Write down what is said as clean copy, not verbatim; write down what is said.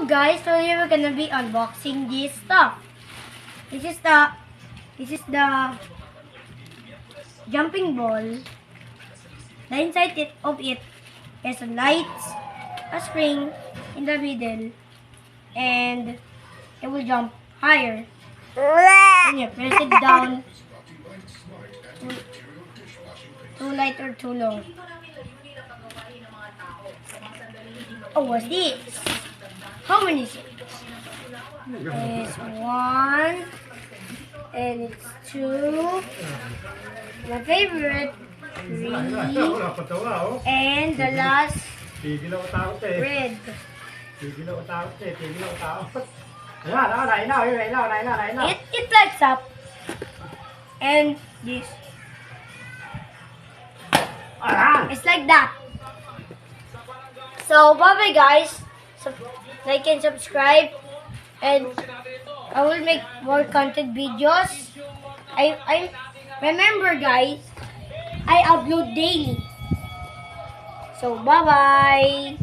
Hello guys, today we're gonna be unboxing this stuff. This is the jumping ball. The inside of it is a lights, a spring in the middle, and it will jump higher. When you press it down, too light or too low. Oh, what's this? How many is it? It's 1, and it's 2. My favorite, 3, and the last, red. It lights up, and this. It's like that. So bye bye guys. Like and subscribe, and I will make more content videos. I remember guys, I upload daily. So bye bye.